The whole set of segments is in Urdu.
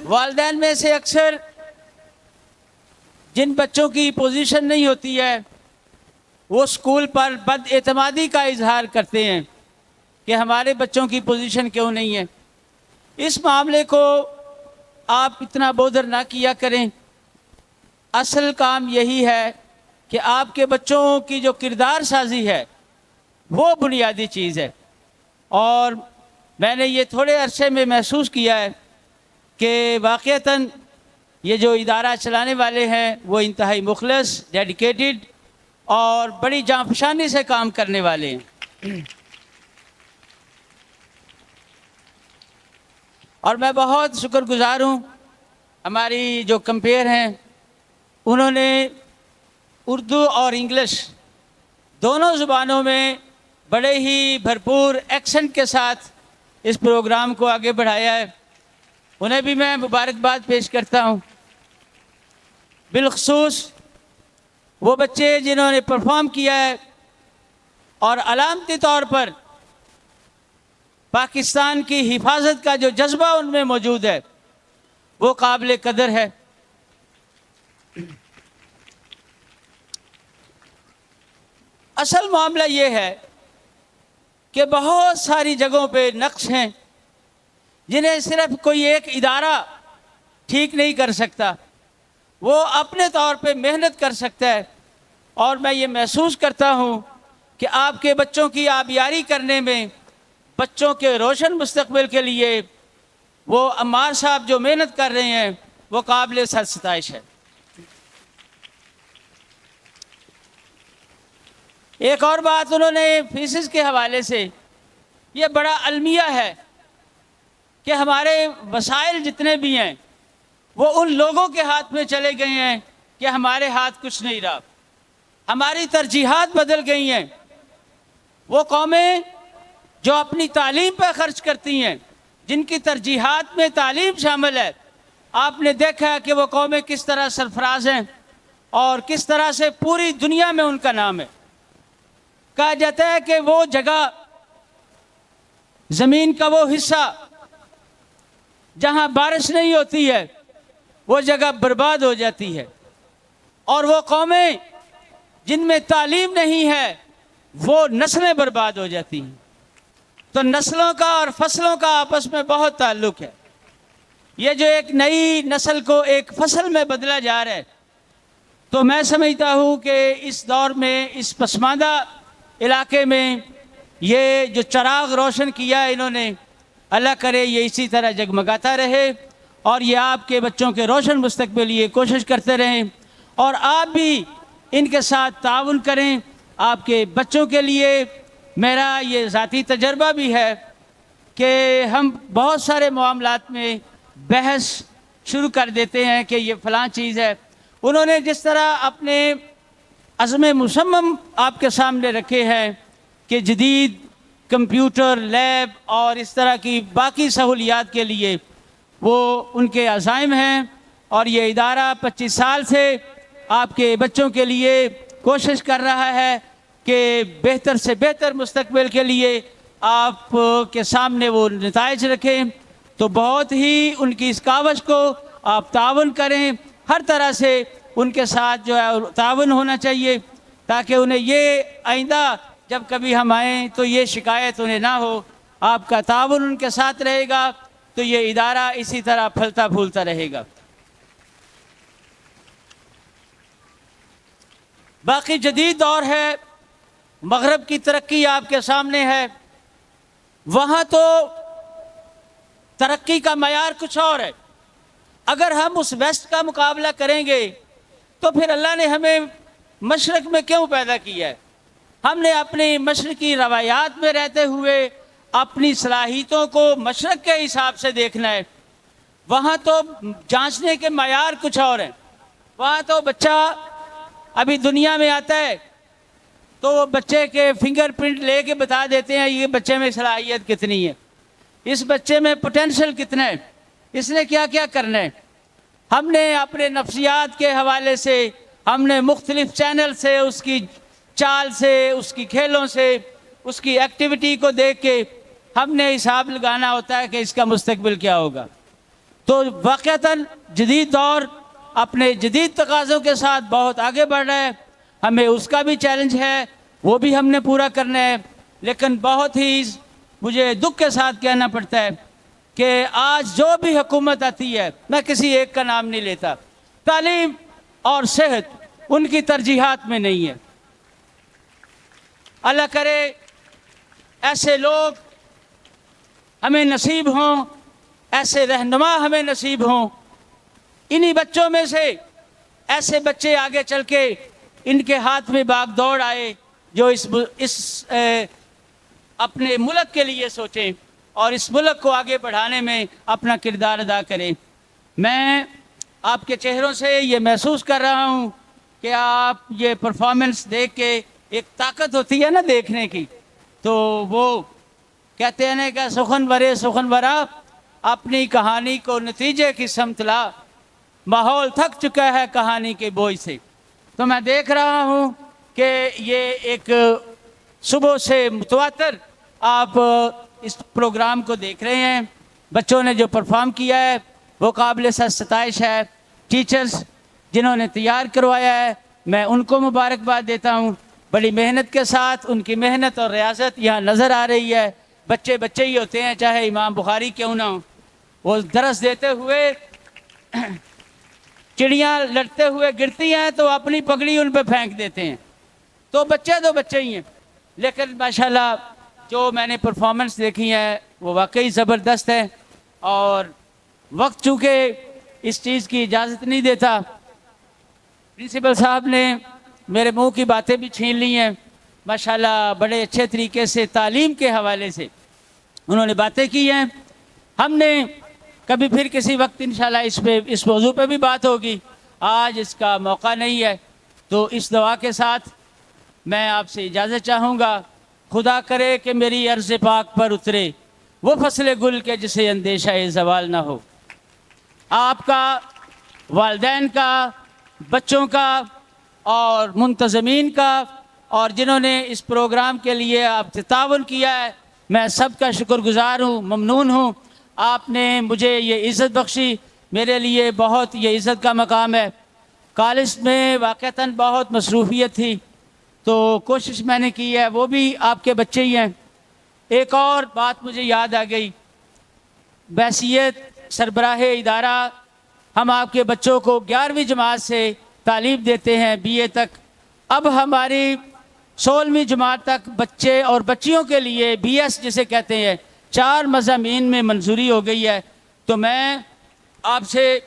والدین میں سے اکثر جن بچوں کی پوزیشن نہیں ہوتی ہے وہ اسکول پر بد اعتمادی کا اظہار کرتے ہیں کہ ہمارے بچوں کی پوزیشن کیوں نہیں ہے۔ اس معاملے کو آپ اتنا بودر نہ کیا کریں۔ اصل کام یہی ہے کہ آپ کے بچوں کی جو کردار سازی ہے وہ بنیادی چیز ہے، اور میں نے یہ تھوڑے عرصے میں محسوس کیا ہے کہ واقعتاً یہ جو ادارہ چلانے والے ہیں وہ انتہائی مخلص، ڈیڈیکیٹڈ اور بڑی جانفشانی سے کام کرنے والے ہیں، اور میں بہت شکر گزار ہوں۔ ہماری جو کمپیئر ہیں انہوں نے اردو اور انگلش دونوں زبانوں میں بڑے ہی بھرپور ایکسنٹ کے ساتھ اس پروگرام کو آگے بڑھایا ہے، انہیں بھی میں مبارکباد پیش کرتا ہوں۔ بالخصوص وہ بچے جنہوں نے پرفارم کیا ہے اور علامتی طور پر پاکستان کی حفاظت کا جو جذبہ ان میں موجود ہے وہ قابل قدر ہے۔ اصل معاملہ یہ ہے کہ بہت ساری جگہوں پہ نقص ہیں جنہیں صرف کوئی ایک ادارہ ٹھیک نہیں کر سکتا، وہ اپنے طور پہ محنت کر سکتا ہے، اور میں یہ محسوس کرتا ہوں کہ آپ کے بچوں کی آبیاری کرنے میں، بچوں کے روشن مستقبل کے لیے وہ عمار صاحب جو محنت کر رہے ہیں وہ قابل ستائش ہے۔ ایک اور بات انہوں نے فیسز کے حوالے سے، یہ بڑا المیہ ہے کہ ہمارے وسائل جتنے بھی ہیں وہ ان لوگوں کے ہاتھ میں چلے گئے ہیں کہ ہمارے ہاتھ کچھ نہیں رہا، ہماری ترجیحات بدل گئی ہیں۔ وہ قومیں جو اپنی تعلیم پہ خرچ کرتی ہیں، جن کی ترجیحات میں تعلیم شامل ہے، آپ نے دیکھا کہ وہ قومیں کس طرح سرفراز ہیں اور کس طرح سے پوری دنیا میں ان کا نام ہے۔ کہا جاتا ہے کہ وہ جگہ، زمین کا وہ حصہ جہاں بارش نہیں ہوتی ہے وہ جگہ برباد ہو جاتی ہے، اور وہ قومیں جن میں تعلیم نہیں ہے وہ نسلیں برباد ہو جاتی ہیں۔ تو نسلوں کا اور فصلوں کا آپس میں بہت تعلق ہے۔ یہ جو ایک نئی نسل کو ایک فصل میں بدلا جا رہا ہے، تو میں سمجھتا ہوں کہ اس دور میں، اس پسماندہ علاقے میں یہ جو چراغ روشن کیا ہے انہوں نے، اللہ کرے یہ اسی طرح جگمگاتا رہے، اور یہ آپ کے بچوں کے روشن مستقبل لیے کوشش کرتے رہیں، اور آپ بھی ان کے ساتھ تعاون کریں۔ آپ کے بچوں کے لیے میرا یہ ذاتی تجربہ بھی ہے کہ ہم بہت سارے معاملات میں بحث شروع کر دیتے ہیں کہ یہ فلاں چیز ہے۔ انہوں نے جس طرح اپنے عزم مصمم آپ کے سامنے رکھے ہیں کہ جدید کمپیوٹر لیب اور اس طرح کی باقی سہولیات کے لیے وہ ان کے عزائم ہیں، اور یہ ادارہ 25 سال سے آپ کے بچوں کے لیے کوشش کر رہا ہے کہ بہتر سے بہتر مستقبل کے لیے آپ کے سامنے وہ نتائج رکھیں۔ تو بہت ہی ان کی اس کاوش کو آپ تعاون کریں، ہر طرح سے ان کے ساتھ جو ہے تعاون ہونا چاہیے، تاکہ انہیں یہ آئندہ جب کبھی ہم آئیں تو یہ شکایت انہیں نہ ہو۔ آپ کا تعاون ان کے ساتھ رہے گا تو یہ ادارہ اسی طرح پھلتا پھولتا رہے گا۔ باقی جدید دور ہے، مغرب کی ترقی آپ کے سامنے ہے، وہاں تو ترقی کا معیار کچھ اور ہے۔ اگر ہم اس ویسٹ کا مقابلہ کریں گے تو پھر اللہ نے ہمیں مشرق میں کیوں پیدا کیا ہے؟ ہم نے اپنی مشرقی روایات میں رہتے ہوئے اپنی صلاحیتوں کو مشرق کے حساب سے دیکھنا ہے۔ وہاں تو جانچنے کے معیار کچھ اور ہیں۔ وہاں تو بچہ ابھی دنیا میں آتا ہے تو وہ بچے کے فنگر پرنٹ لے کے بتا دیتے ہیں یہ بچے میں صلاحیت کتنی ہے، اس بچے میں پوٹینشل کتنا ہے، اس نے کیا کیا کرنا ہے۔ ہم نے اپنے نفسیات کے حوالے سے، ہم نے مختلف چینل سے، اس کی چال سے، اس کی کھیلوں سے، اس کی ایکٹیویٹی کو دیکھ کے ہم نے حساب لگانا ہوتا ہے کہ اس کا مستقبل کیا ہوگا۔ تو واقعتاً جدید دور اپنے جدید تقاضوں کے ساتھ بہت آگے بڑھ رہا ہے، ہمیں اس کا بھی چیلنج ہے، وہ بھی ہم نے پورا کرنا ہے۔ لیکن بہت ہی مجھے دکھ کے ساتھ کہنا پڑتا ہے کہ آج جو بھی حکومت آتی ہے، میں کسی ایک کا نام نہیں لیتا، تعلیم اور صحت ان کی ترجیحات میں نہیں ہے۔ اللہ کرے ایسے لوگ ہمیں نصیب ہوں، ایسے رہنما ہمیں نصیب ہوں، انہی بچوں میں سے ایسے بچے آگے چل کے ان کے ہاتھ میں باغ دوڑ آئے جو اس اپنے ملک کے لیے سوچیں اور اس ملک کو آگے بڑھانے میں اپنا کردار ادا کریں۔ میں آپ کے چہروں سے یہ محسوس کر رہا ہوں کہ آپ یہ پرفارمنس دیکھ کے، ایک طاقت ہوتی ہے نا دیکھنے کی، تو وہ کہتے ہیں نا کہ سخن برے سخن برا اپنی کہانی کو نتیجے کی سمت لا، ماحول تھک چکا ہے کہانی کے بوجھ سے۔ تو میں دیکھ رہا ہوں کہ یہ ایک صبح سے متواتر آپ اس پروگرام کو دیکھ رہے ہیں، بچوں نے جو پرفارم کیا ہے وہ قابل ستائش ہے۔ ٹیچرز جنہوں نے تیار کروایا ہے میں ان کو مبارکباد دیتا ہوں، بڑی محنت کے ساتھ ان کی محنت اور ریاضت یہاں نظر آ رہی ہے۔ بچے بچے ہی ہوتے ہیں، چاہے امام بخاری کیوں نہ ہوں، وہ درس دیتے ہوئے چڑیاں لڑتے ہوئے گرتی ہیں تو اپنی پگڑی ان پہ پھینک دیتے ہیں، تو بچے ہی ہیں۔ لیکن ماشاءاللہ جو میں نے پرفارمنس دیکھی ہے وہ واقعی زبردست ہے، اور وقت چونکہ اس چیز کی اجازت نہیں دیتا، پرنسپل صاحب نے میرے منہ کی باتیں بھی چھین لی ہیں۔ ماشاءاللہ بڑے اچھے طریقے سے تعلیم کے حوالے سے انہوں نے باتیں کی ہیں۔ ہم نے کبھی پھر کسی وقت انشاءاللہ اس موضوع پہ بھی بات ہوگی، آج اس کا موقع نہیں ہے۔ تو اس دعا کے ساتھ میں آپ سے اجازت چاہوں گا، خدا کرے کہ میری عرض پاک پر اترے وہ فصل گل کے جسے اندیشہ زوال نہ ہو۔ آپ کا، والدین کا، بچوں کا اور منتظمین کا، اور جنہوں نے اس پروگرام کے لیے آپ سے تعاون کیا ہے، میں سب کا شکر گزار ہوں، ممنون ہوں۔ آپ نے مجھے یہ عزت بخشی، میرے لیے بہت یہ عزت کا مقام ہے۔ کالج میں واقعتاً بہت مصروفیت تھی تو کوشش میں نے کی ہے، وہ بھی آپ کے بچے ہی ہیں۔ ایک اور بات مجھے یاد آ گئی، بحیثیت سربراہ ادارہ ہم آپ کے بچوں کو 11ویں جماعت سے تعلیم دیتے ہیں BA تک، اب ہماری 16ویں جماعت تک بچے اور بچیوں کے لیے BS جسے کہتے ہیں 4 مضامین میں منظوری ہو گئی ہے۔ تو میں آپ سے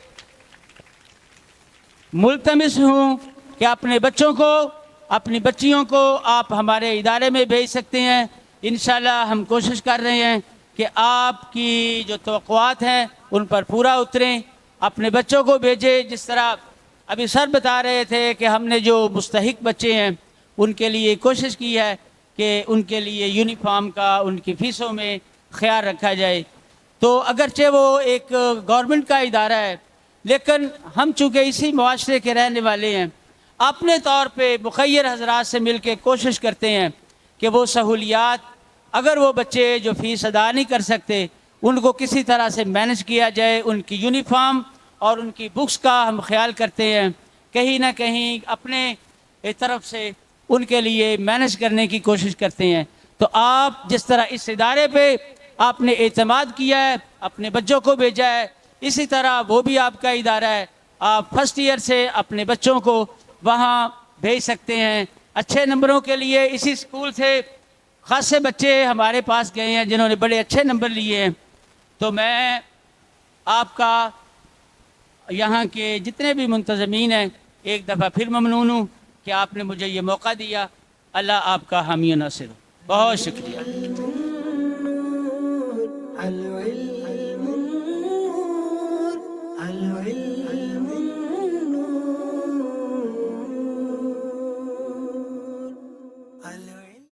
ملتمس ہوں کہ اپنے بچوں کو، اپنی بچیوں کو آپ ہمارے ادارے میں بھیج سکتے ہیں۔ انشاءاللہ ہم کوشش کر رہے ہیں کہ آپ کی جو توقعات ہیں ان پر پورا اتریں، اپنے بچوں کو بھیجیں۔ جس طرح ابھی سر بتا رہے تھے کہ ہم نے جو مستحق بچے ہیں ان کے لیے کوشش کی ہے کہ ان کے لیے یونیفارم کا، ان کی فیسوں میں خیال رکھا جائے۔ تو اگرچہ وہ ایک گورنمنٹ کا ادارہ ہے، لیکن ہم چونکہ اسی معاشرے کے رہنے والے ہیں، اپنے طور پہ مخیر حضرات سے مل کے کوشش کرتے ہیں کہ وہ سہولیات، اگر وہ بچے جو فیس ادا نہیں کر سکتے ان کو کسی طرح سے مینج کیا جائے۔ ان کی یونیفارم اور ان کی بکس کا ہم خیال کرتے ہیں، کہیں نہ کہیں اپنے طرف سے ان کے لیے مینج کرنے کی کوشش کرتے ہیں۔ تو آپ جس طرح اس ادارے پہ آپ نے اعتماد کیا ہے، اپنے بچوں کو بھیجا ہے، اسی طرح وہ بھی آپ کا ادارہ ہے، آپ فرسٹ ایئر سے اپنے بچوں کو وہاں بھیج سکتے ہیں اچھے نمبروں کے لیے۔ اسی اسکول سے خاصے بچے ہمارے پاس گئے ہیں جنہوں نے بڑے اچھے نمبر لیے ہیں۔ تو میں آپ کا، یہاں کے جتنے بھی منتظمین ہیں، ایک دفعہ پھر ممنون ہوں کہ آپ نے مجھے یہ موقع دیا۔ اللہ آپ کا حامی و ناصر ہو، بہت شکریہ۔